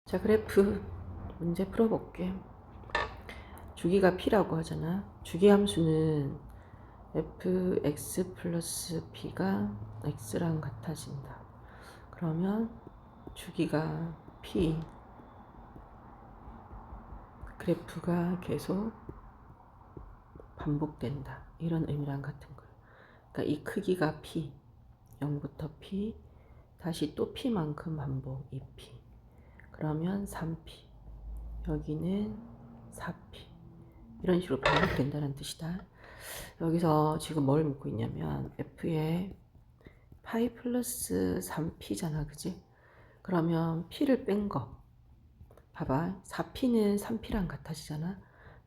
자, 그래프 문제 풀어볼게. 주기가 p라고 하잖아. 주기 함수는 fx 플러스 p가 x랑 같아진다. 그러면 주기가 p, 그래프가 계속 반복된다. 이런 의미랑 같은 거야. 그러니까 이 크기가 p, 0부터 p, 다시 또 p만큼 반복, 2p. 그러면 3p, 여기는 4p. 이런 식으로 반복된다는 뜻이다. 여기서 지금 뭘 묻고 있냐면 f에 파이 플러스 3p잖아, 그지? 그러면 p를 뺀 거 봐봐. 4p는 3p랑 같아지잖아.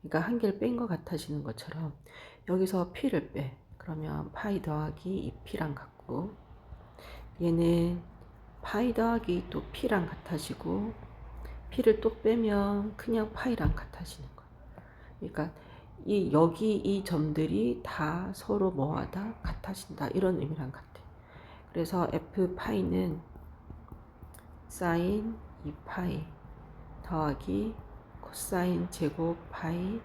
그러니까 한 개를 뺀 거 같아지는 것처럼 여기서 p를 빼. 그러면 파이 더하기 2p랑 같고, 얘는 파이 더하기 또 p랑 같아지고, p를 또 빼면 그냥 파이랑 같아지는 거야. 그러니까 여기 이 점들이 다 서로 뭐하다 같아진다, 이런 의미랑 같아. 그래서 f 파이는 사인 2파이 더하기 코사인 제곱 파이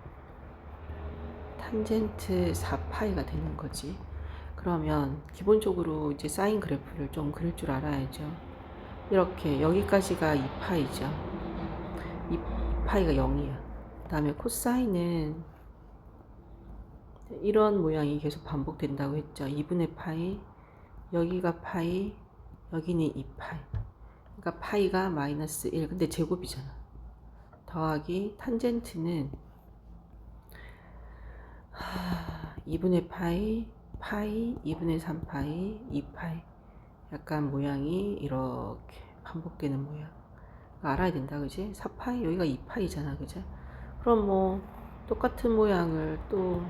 탄젠트 4파이가 되는 거지. 그러면 기본적으로 이제 사인 그래프를 좀 그릴 줄 알아야죠. 이렇게 여기까지가 2파이죠. 2파이가 0이야. 그 다음에 코사인은 이런 모양이 계속 반복된다고 했죠. 2분의 파이, 여기가 파이, 여기는 2파이. 그러니까 파이가 마이너스 1. 근데 제곱이잖아. 더하기 탄젠트는 2분의 파이, 파이, 2분의 3파이, 2파이. 약간 모양이 이렇게 반복되는 모양. 알아야 된다, 그지? 4파이, 여기가 2파이잖아, 그지? 그럼 뭐 똑같은 모양을 또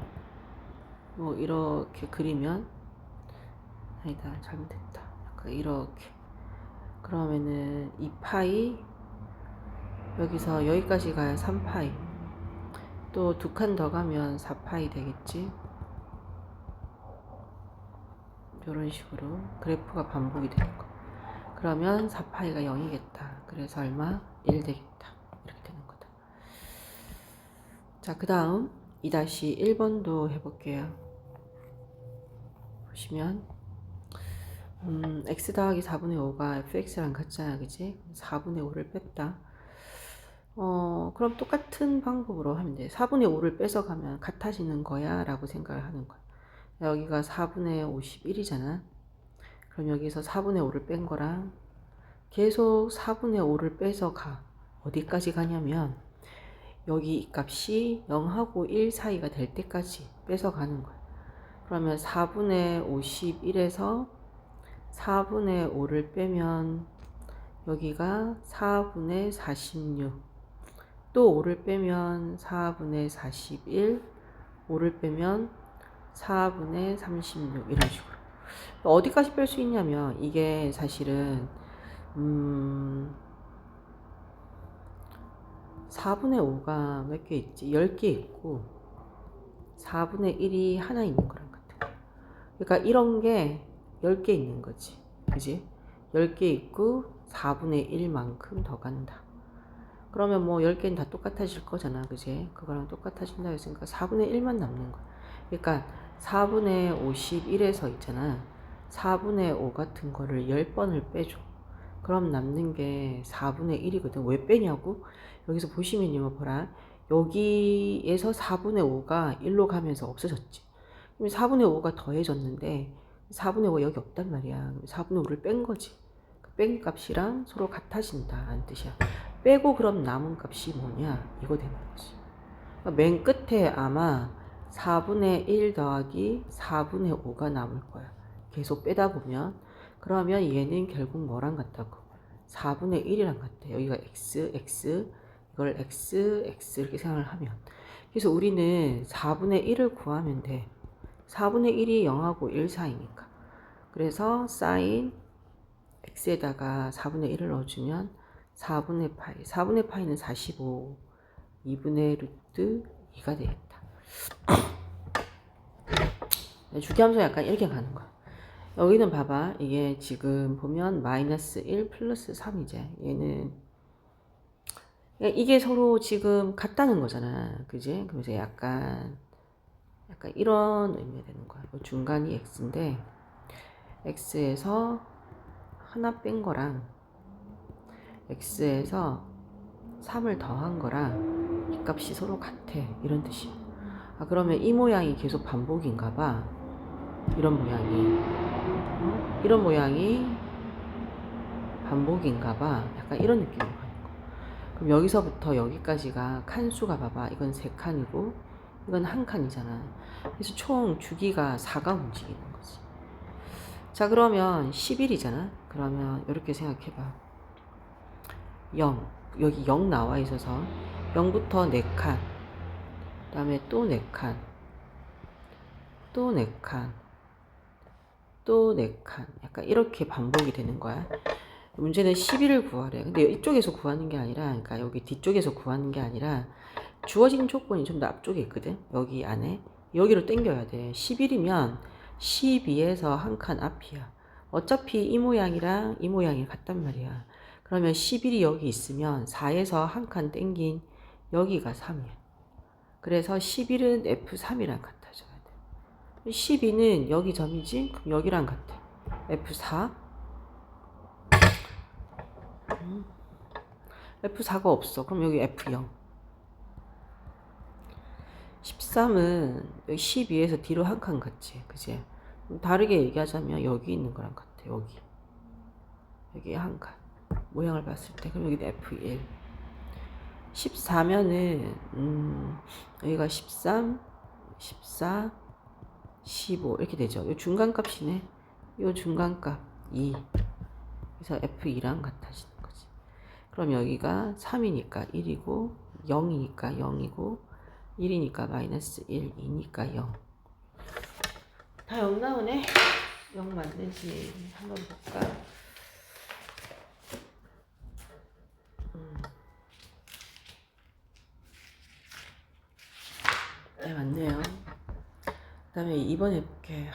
뭐 이렇게 그리면, 아니다, 잘못했다. 약간 이렇게. 그러면은 2파이, 여기서 여기까지 가야 3파이. 또 두 칸 더 가면 4파이 되겠지. 이런 식으로 그래프가 반복이 되는 거. 그러면 4파이가 0이겠다. 그래서 얼마? 1 되겠다. 이렇게 되는 거다. 자, 그 다음 2-1번도 해볼게요. 보시면 x 더하기 4분의 5가 fx랑 같잖아, 그지? 4분의 5를 뺐다. 그럼 똑같은 방법으로 하면 돼. 4분의 5를 뺏어가면 같아지는 거야 라고 생각을 하는 거야. 여기가 4분의 51이잖아. 그럼 여기서 4분의 5를 뺀 거랑 계속 4분의 5를 뺏어가. 어디까지 가냐면 여기 값이 0하고 1 사이가 될 때까지 뺏어가는 거야. 그러면 4분의 51에서 4분의 5를 빼면 여기가 4분의 46, 또 5를 빼면 4분의 41, 5를 빼면 4분의 36, 이런 식으로. 어디까지 뺄 수 있냐면 이게 사실은 4분의 5가 몇 개 있지? 10개 있고 4분의 1이 하나 있는 거랑 같아. 그러니까 이런 게 10개 있는 거지. 그지? 10개 있고 4분의 1만큼 더 간다. 그러면 뭐 10개는 다 똑같아질 거잖아. 그지? 그거랑 똑같아진다 했으니까 4분의 1만 남는 거야. 그러니까 4분의 51에서 있잖아. 4분의 5 같은 거를 10번을 빼줘. 그럼 남는 게 4분의 1이거든. 왜 빼냐고? 여기서 보시면요, 보라. 여기에서 4분의 5가 1로 가면서 없어졌지. 그럼 4분의 5가 더해졌는데 4분의 5가 여기 없단 말이야. 4분의 5를 뺀 거지. 뺀 값이랑 서로 같아진다 라는 뜻이야. 빼고 그럼 남은 값이 뭐냐? 이거 되는 거지. 그러니까 맨 끝에 아마 4분의 1 더하기 4분의 5가 남을 거야. 계속 빼다 보면. 그러면 얘는 결국 뭐랑 같다고? 4분의 1이랑 같아. 여기가 x, x, 이걸 x, x 이렇게 생각을 하면. 그래서 우리는 4분의 1을 구하면 돼. 4분의 1이 0하고 1 사이니까. 그래서 sin x에다가 4분의 1을 넣어주면 4분의 파이. 4분의 파이는 45. 2분의 루트 2가 되겠다. 주기함수 약간 이렇게 가는 거야. 여기는 봐봐. 이게 지금 보면 마이너스 1 플러스 3이제. 얘는 그러니까 이게 서로 지금 같다는 거잖아. 그지? 그래서 약간 이런 의미가 되는 거야. 중간이 x인데 x에서 하나 뺀 거랑 x에서 3을 더한 거랑 이 값이 서로 같아. 이런 뜻이야. 아, 그러면 이 모양이 계속 반복인가 봐. 이런 모양이. 이런 모양이 반복인가 봐. 약간 이런 느낌으로 가는 거. 그럼 여기서부터 여기까지가 칸수가 봐봐. 이건 3칸이고 이건 1칸이잖아. 그래서 총 주기가 4가 움직이는 거지. 자, 그러면 11이잖아. 그러면 이렇게 생각해봐. 0. 여기 0 나와 있어서 0부터 4칸. 그 다음에 또 4칸. 또 4칸. 또 4칸. 약간 이렇게 반복이 되는 거야. 문제는 11을 구하래. 근데 이쪽에서 구하는 게 아니라, 그러니까 여기 뒤쪽에서 구하는 게 아니라, 주어진 조건이 좀 더 앞쪽에 있거든? 여기 안에. 여기로 당겨야 돼. 11이면 12에서 한 칸 앞이야. 어차피 이 모양이랑 이 모양이 같단 말이야. 그러면 11이 여기 있으면 4에서 한 칸 당긴 여기가 3이야. 그래서 11은 F3이랑 같아져야 돼. 12는 여기 점이지? 그럼 여기랑 같아. F4. F4가 없어. 그럼 여기 F0. 13은 여기 12에서 뒤로 한 칸 갔지. 그지? 다르게 얘기하자면 여기 있는 거랑 같아. 여기 한 칸. 모양을 봤을 때. 그럼 여기 F1. 14면은 여기가 13, 14, 15 이렇게 되죠. 이 중간값이네. 이 중간값 2. 그래서 F2랑 같아지는 거지. 그럼 여기가 3이니까 1이고 0이니까 0이고 1이니까 마이너스 1, 2니까 0. 다 0 나오네. 0 맞는지 한번 볼까? 네, 맞네요. 그 다음에 이번에 볼게.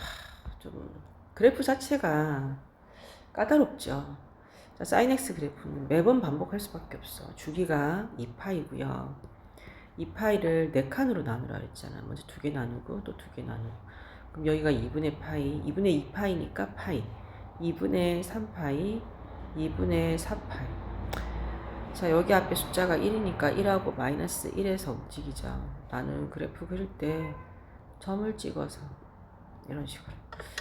좀 그래프 자체가 까다롭죠. 자, 사인 x 그래프는 매번 반복할 수밖에 없어. 주기가 2파이고요. 2파이를 4칸으로 나누라 했잖아. 먼저 2개 나누고 또 2개 나누고. 그럼 여기가 2분의 파이, 2분의 2파이니까 파이, 2분의 3파이, 2분의 4파이. 자, 여기 앞에 숫자가 1이니까 1하고 마이너스 1에서 움직이죠. 나는 그래프 그릴 때 점을 찍어서 이런 식으로.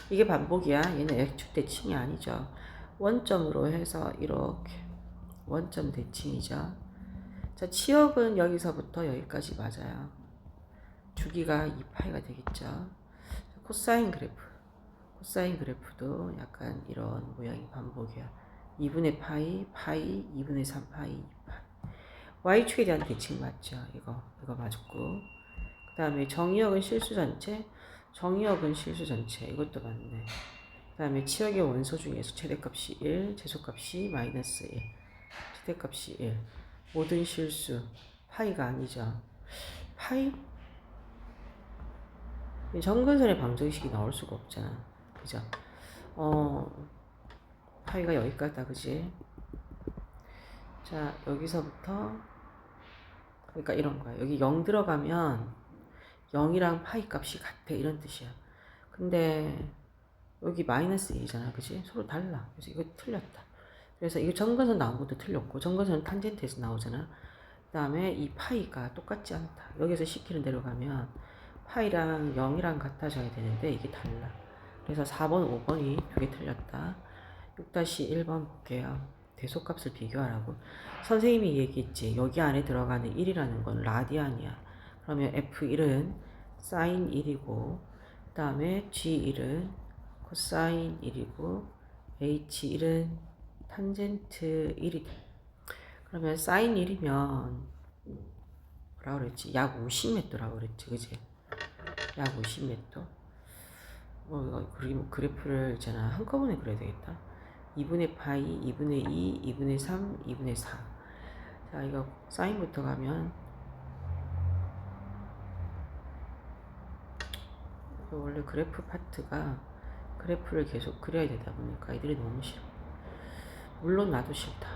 이게 반복이야. 얘는 X축 대칭이 아니죠. 원점으로 해서 이렇게 원점 대칭이죠. 자, 치역은 여기서부터 여기까지 맞아요. 주기가 2파이가 되겠죠. 코사인 그래프. 코사인 그래프도 약간 이런 모양이 반복이야. 2분의 파이, 파이, 2분의 3파이, 2파이. Y축에 대한 대칭 맞죠? 이거 맞았고. 그 다음에 정의역은 실수 전체, 정의역은 실수 전체. 이것도 맞네. 그 다음에 치역의 원소 중에서 최대값이 1, 최소값이 마이너스 1. 최대값이 1. 모든 실수. 파이가 아니죠. 파이? 정근선의 방정식이 나올 수가 없잖아. 그죠? 파이가 여기까지다. 그지? 자, 여기서부터 그러니까 이런 거야. 여기 0 들어가면 0이랑 파이 값이 같아. 이런 뜻이야. 근데 여기 마이너스 1이잖아. 그지? 서로 달라. 그래서 이거 틀렸다. 그래서 이거 정근선 나온 것도 틀렸고, 정근선은 탄젠트에서 나오잖아. 그 다음에 이 파이가 똑같지 않다. 여기서 10km 내려가면 파이랑 0이랑 같아져야 되는데 이게 달라. 그래서 4번, 5번이 두 개 틀렸다. 6-1번 볼게요. 대소값을 비교하라고. 선생님이 얘기했지. 여기 안에 들어가는 1이라는 건 라디안이야. 그러면 F1은 사인 1이고, 그 다음에 G1은 코사인 1이고, H1은 탄젠트 1이 돼. 그러면 사인 1이면 뭐라 그랬지? 약 50m라고 그랬지. 그지? 약 50m? 그래프를 있잖아. 한꺼번에 그려야 되겠다. 2분의 파이, 2분의 2, 2분의 3, 2분의 4. 자, 이거 사인부터 가면 원래 그래프 파트가 그래프를 계속 그려야 되다 보니까 애들이 너무 싫어. 물론 나도 싫다.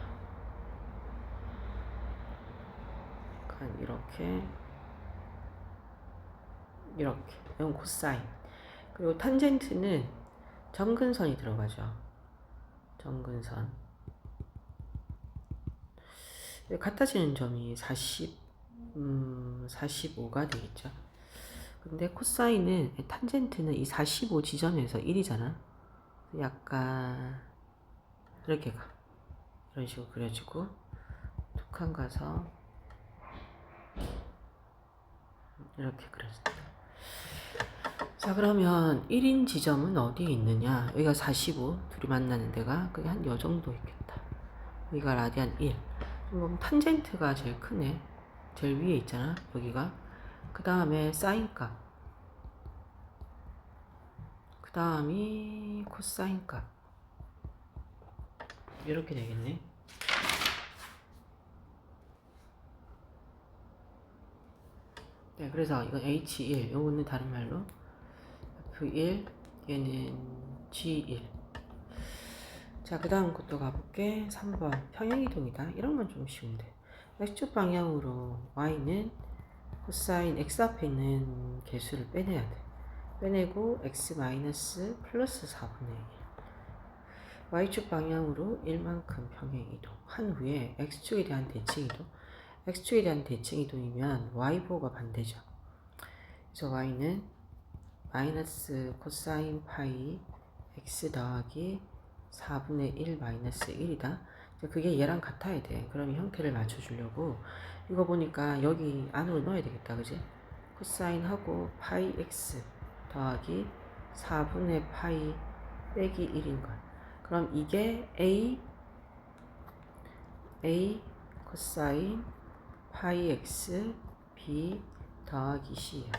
약간 이렇게 이건 코사인. 그리고 탄젠트는 점근선이 들어가죠. 점근선. 같아지는 점이 45가 되겠죠. 근데 코사인은, 탄젠트는 이 45 지점에서 1이잖아. 약간 이렇게 가. 이런 식으로 그려지고 두 칸 가서 이렇게 그려진다. 자, 그러면 1인 지점은 어디에 있느냐? 여기가 45, 둘이 만나는 데가 그게 한 요 정도 있겠다. 여기가 라디안 1. 그럼 탄젠트가 제일 크네. 제일 위에 있잖아, 여기가. 그 다음에 사인값. 그 다음이 코사인값. 이렇게 되겠네. 네, 그래서 이건 H1, 요거는 다른 말로 F1, 얘는 G1. 자, 그 다음 것도 가볼게. 3번 평행이동이다. 이런 건 좀 쉬운데. X축 방향으로 Y는 코사인 X 앞에 있는 개수를 빼내야 돼. 빼내고 X 마이너스 플러스 4분의 1. Y축 방향으로 1만큼 평행이동 한 후에 X축에 대한 대칭이동. X축에 대한 대칭이동이면 Y보호가 반대죠. 그래서 Y는 마이너스 코사인 파이 X 더하기 4분의 1 마이너스 1이다. 그게 얘랑 같아야 돼. 그럼 형태를 맞춰주려고 이거 보니까 여기 안으로 넣어야 되겠다. 그지? 코사인하고 파이 X 더하기 4분의 파이 빼기 1인 걸. 그럼 이게 A 코사인 파이 X B 더하기 C야.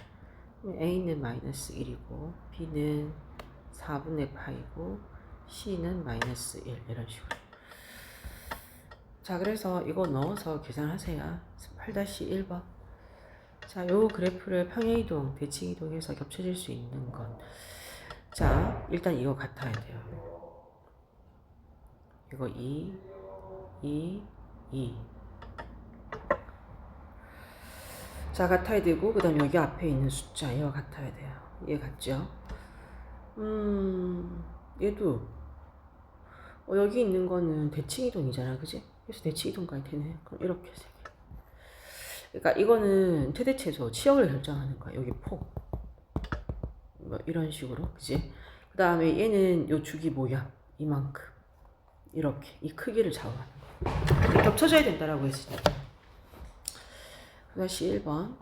A는 마이너스 1이고 B는 4분의 파이고 C는 마이너스 1 이런 식으로. 자, 그래서 이거 넣어서 계산하세요. 8-1번. 자, 요 그래프를 평행이동, 대칭이동해서 겹쳐질 수 있는 건. 자, 일단 이거 같아야 돼요. 이거 2, 2, 2. 자, 같아야 되고, 그 다음 여기 앞에 있는 숫자, 얘와 같아야 돼요. 얘 같죠? 얘도, 여기 있는 거는 대칭이동이잖아, 그지? 그래서 대칭이동까지 되네. 그럼 이렇게 세 개. 그러니까 이거는 최대최소, 치역을 결정하는 거야. 여기 폭. 뭐 이런 식으로, 그지? 그 다음에 얘는 요 주기 뭐야? 이만큼. 이렇게. 이 크기를 좌우하는 거. 겹쳐져야 된다라고 했으니까. 다시 1번.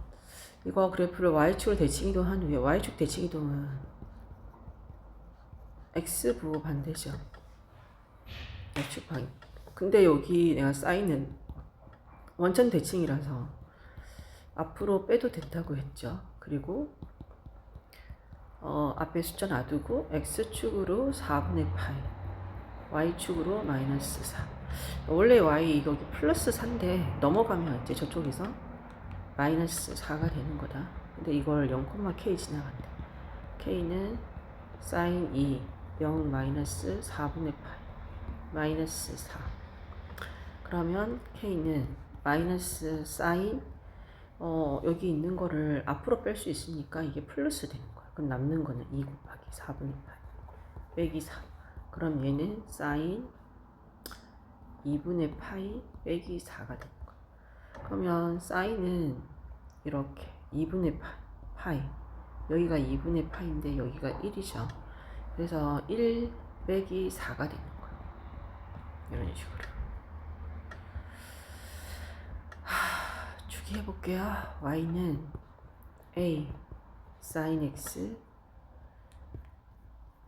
이거 그래프를 Y축으로 대칭이동 한 후에 Y축 대칭이동은 X부 반대죠. X축 방. 근데 여기 내가 사인은 원점 대칭이라서 앞으로 빼도 된다고 했죠. 그리고 앞에 숫자 놔두고 X축으로 4분의 파이 Y축으로 마이너스 4. 원래 Y 여기 플러스 4인데 넘어가면 이제 저쪽에서 마이너스 4가 되는 거다. 근데 이걸 0,K 지나간다. K는 사인 2, 0 마이너스 4분의 8, 마이너스 4. 그러면 K는 마이너스 사인, 여기 있는 거를 앞으로 뺄 수 있으니까 이게 플러스 되는 거야. 그럼 남는 거는 2 곱하기 4분의 8, 빼기 4. 그럼 얘는 사인 2분의 파이 빼기 4가 되는 거야. 그러면 사인은 이렇게 2분의 파이, 여기가 2분의 파인데 여기가 1이죠. 그래서 1 빼기 4가 되는 거예요. 이런 식으로. 주기 해볼게요. Y는 A sin X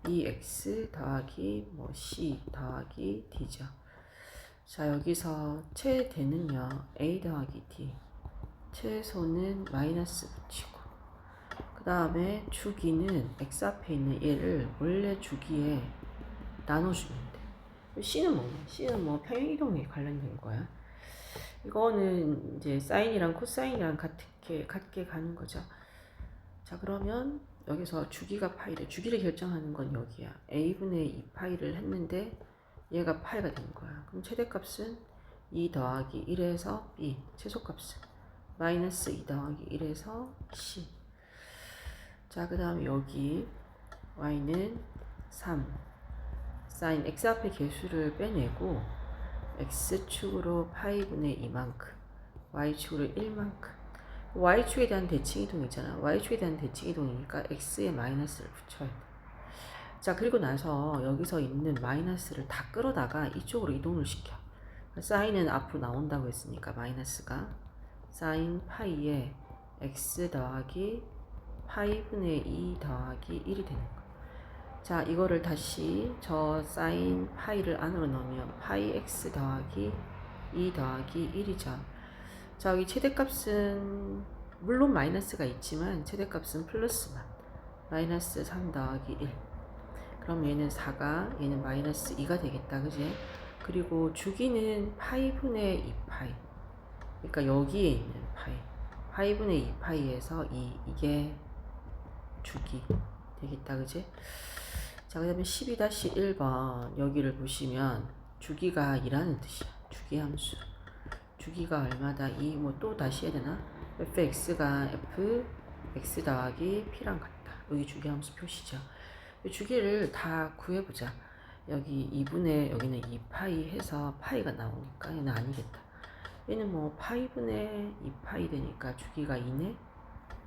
EX 더하기 C 더하기 D죠. 자, 여기서 최대는요 A 더하기 D, 최소는 마이너스 붙이고, 그 다음에 주기는 X 앞에 있는 얘를 원래 주기에 나눠주면 돼. C는 뭐냐? C는 뭐 평행이동에 관련된 거야. 이거는 이제 사인이랑 코사인이랑 같게 가는 거죠. 자, 그러면 여기서 주기가 파이래. 주기를 결정하는 건 여기야. A분의 2파이를 했는데 얘가 파이가 된 거야. 그럼 최대값은 2 더하기 1에서 B, 최소값은 마이너스 2 더하기 1에서 C. 자, 그 다음에 여기 y는 3 사인 x 앞에 개수를 빼내고 x축으로 파이분의 2만큼 y축으로 1만큼. y축에 대한 대칭이동이잖아. y축에 대한 대칭이동이니까 x에 마이너스를 붙여야 돼. 자, 그리고 나서 여기서 있는 마이너스를 다 끌어다가 이쪽으로 이동을 시켜. 사인은 앞으로 나온다고 했으니까 마이너스가 사인 파이에 x 더하기 파이분의 2 더하기 1이 되는 거야. 자, 이거를 다시 저 사인 파이를 안으로 넣으면 파이 x 더하기 2 더하기 1이죠. 자, 여기 최대값은 물론 마이너스가 있지만 최대값은 플러스만 마이너스 3 더하기 1. 그럼 얘는 4가 얘는 마이너스 2가 되겠다. 그지? 그리고 주기는 파이분의 2파이. 그러니까 여기에 있는 파이. 파이분의 2파이에서 이게 주기 되겠다. 그지? 자, 그 다음에 12-1번 여기를 보시면 주기가 2라는 뜻이야. 주기 함수. 주기가 얼마다? 2. 뭐 또 다시 해야 되나? fx가 fx 더하기 p랑 같다. 여기 주기 함수 표시죠. 주기를 다 구해보자. 여기 2분의 여기는 2파이 해서 파이가 나오니까 얘는 아니겠다. 얘는 뭐 파이분의 2파이 되니까 주기가 2네?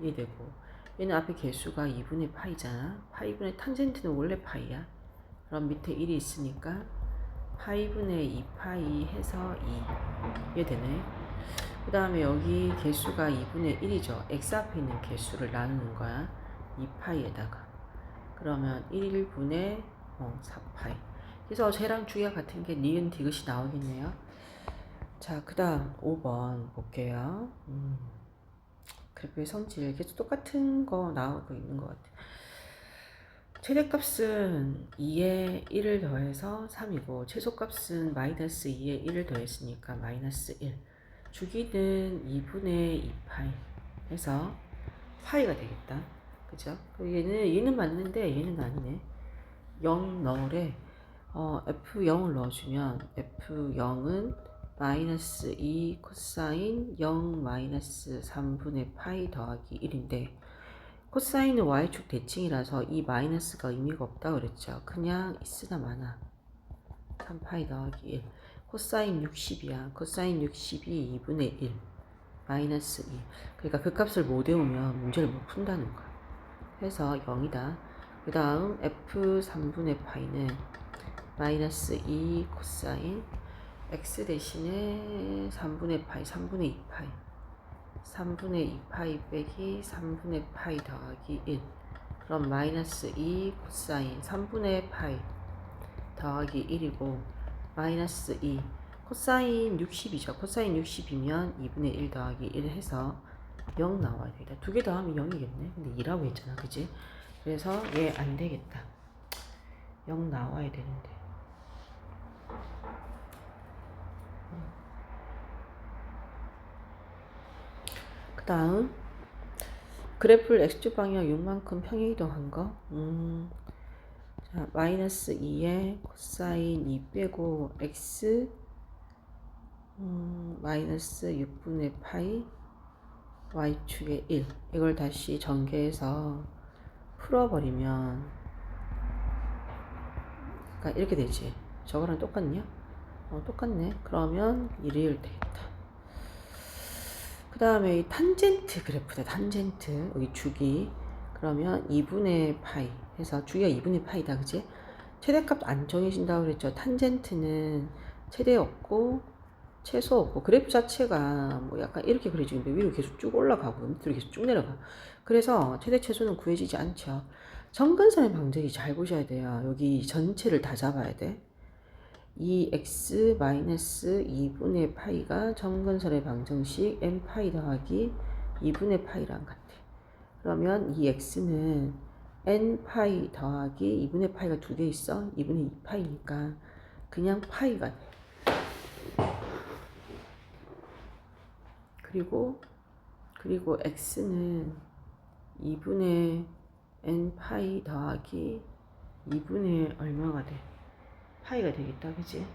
얘 되고 얘는 앞에 개수가 2분의 파이잖아. 파이분의 탄젠트는 원래 파이야. 그럼 밑에 1이 있으니까 파이분의 2파이 해서 2. 얘 되네. 그 다음에 여기 개수가 2분의 1이죠. x 앞에 있는 개수를 나누는 거야. 2파이에다가. 그러면 1분의 4파이. 그래서 쟤랑 주기가 같은 게 니은 디귿이 나오겠네요. 자, 그 다음 5번 볼게요. 그래프의 성질 계속 똑같은 거 나오고 있는 것 같아요. 최대값은 2에 1을 더해서 3이고 최소값은 마이너스 2에 1을 더했으니까 마이너스 1. 주기는 2분의 2파이 해서 파이가 되겠다. 그죠? 얘는 맞는데 얘는 아니네. 0 넣으래. F0을 넣어주면 F0은 마이너스 2 코사인 0 마이너스 3분의 파이 더하기 1인데 코사인은 y축 대칭이라서 이 마이너스가 의미가 없다 그랬죠. 그냥 있으나 마나 3파이 더하기 1. 코사인 60이야. 코사인 60이 2분의 1 마이너스 2. 그러니까 그 값을 못 외우면 문제를 못 푼다는 거야. 해서 0이다. 그 다음 f 3분의 파이는 마이너스 2 코사인 x 대신에 3분의 파이 3분의 2파이 3분의 2파이 빼기 3분의 파이 더하기 1. 그럼 마이너스 2 코사인 3분의 파이 더하기 1이고 마이너스 2 코사인 60이죠. 코사인 60이면 2분의 1 더하기 1 해서 0 나와야 되겠다. 두 개 더하면 0이겠네. 근데 2라고 했잖아. 그치? 그래서 얘 안 되겠다. 0 나와야 되는데. 그 다음 그래프를 x축 방향 6만큼 평행이동한 거. 자, 마이너스 2에 코사인 2 빼고 x 마이너스 6분의 파이 y축의 1. 이걸 다시 전개해서 풀어버리면 그러니까 이렇게 되지. 저거랑 똑같냐? 똑같네. 그러면 1일 되겠다. 그 다음에 이 탄젠트 그래프다. 탄젠트 여기 주기. 그러면 2분의 파이 해서 주기가 2분의 파이다. 그치? 최대값 안 정해진다고 그랬죠. 탄젠트는 최대 없고 최소 없고 그래프 자체가 뭐 약간 이렇게 그려지는데 위로 계속 쭉 올라가고 밑으로 계속 쭉 내려가. 그래서 최대 최소는 구해지지 않죠. 점근선의 방정식 잘 보셔야 돼요. 여기 전체를 다 잡아야 돼. 이 x 마이너스 2분의 파이가 점근선의 방정식 n 파이 더하기 2분의 파이랑 같아. 그러면 이 x는 n 파이 더하기 2분의 파이가 두 개 있어. 2분의 2파이니까 그냥 파이가 돼. 그리고 x는 2분의 n 파이 더하기 2분의 얼마가 돼? 파이가 되겠다. 그치?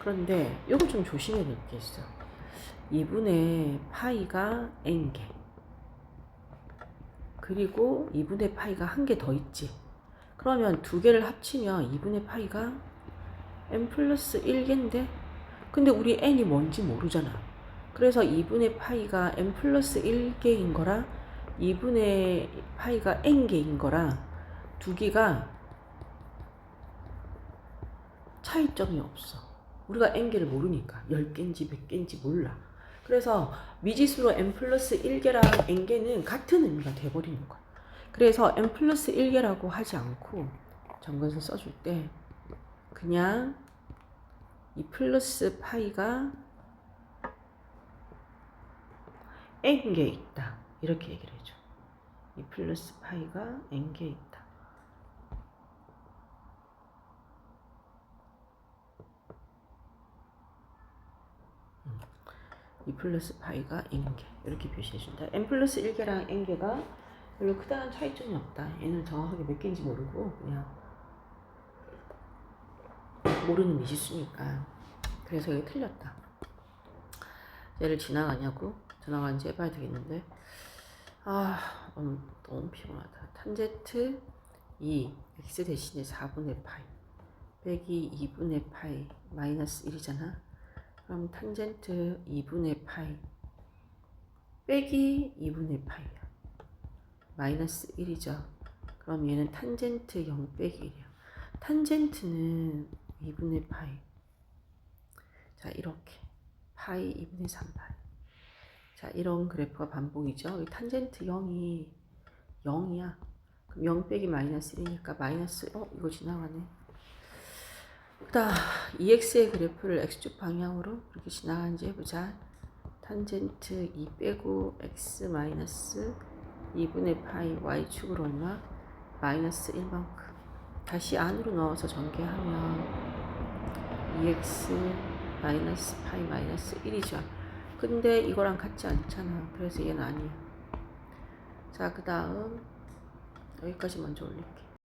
그런데 이거 좀 조심해야 될 게 있어. 2분의 파이가 n개. 그리고 2분의 파이가 한 개 더 있지. 그러면 두 개를 합치면 2분의 파이가 n 플러스 1개인데 근데 우리 n이 뭔지 모르잖아. 그래서 2분의 파이가 n 플러스 1개인 거랑 2분의 파이가 n개인 거랑 두 개가 차이점이 없어. 우리가 n개를 모르니까 10개인지 100개인지 몰라. 그래서 미지수로 n 플러스 1개랑 n개는 같은 의미가 돼버리는 거야. 그래서 n 플러스 1개라고 하지 않고 정근서 써줄 때 그냥 이 플러스 파이가 n개 있다. 이렇게 얘기를 해줘. 이 플러스 파이가 n개 있다. 이 플러스 파이가 n개 이렇게 표시해준다. n 플러스 1개랑 n개가 별로 크다는 차이점이 없다. 얘는 정확하게 몇 개인지 모르고 그냥 모르는 미지수니까. 그래서 이게 틀렸다. 얘를 지나가냐고? 지나가는지 해봐야 되겠는데 너무 피곤하다. 탄젠트 2 x 대신에 4분의 파이 빼기 2분의 파이 마이너스 1이잖아. 그럼 탄젠트 2분의 파이 빼기 2분의 파이야. 마이너스 1이죠. 그럼 얘는 탄젠트 0 빼기 1이야. 탄젠트는 2분의 파이. 자, 이렇게. 파이 2분의 3파이. 자, 이런 그래프가 반복이죠. 탄젠트 0이 0이야. 그럼 0 빼기 마이너스 1이니까 마이너스, 이거 지나가네. 그다음 2x의 그래프를 x축 방향으로 이렇게 지나가는지 해보자. 탄젠트 2 빼고 x 마이너스 2분의 파이 y축으로 얼마? 마이너스 1만큼. 다시 안으로 넣어서 전개하면 2x 마이너스 파이 마이너스 1이죠. 근데 이거랑 같지 않잖아. 그래서 얘는 아니야. 자, 그 다음 여기까지 먼저 올릴게.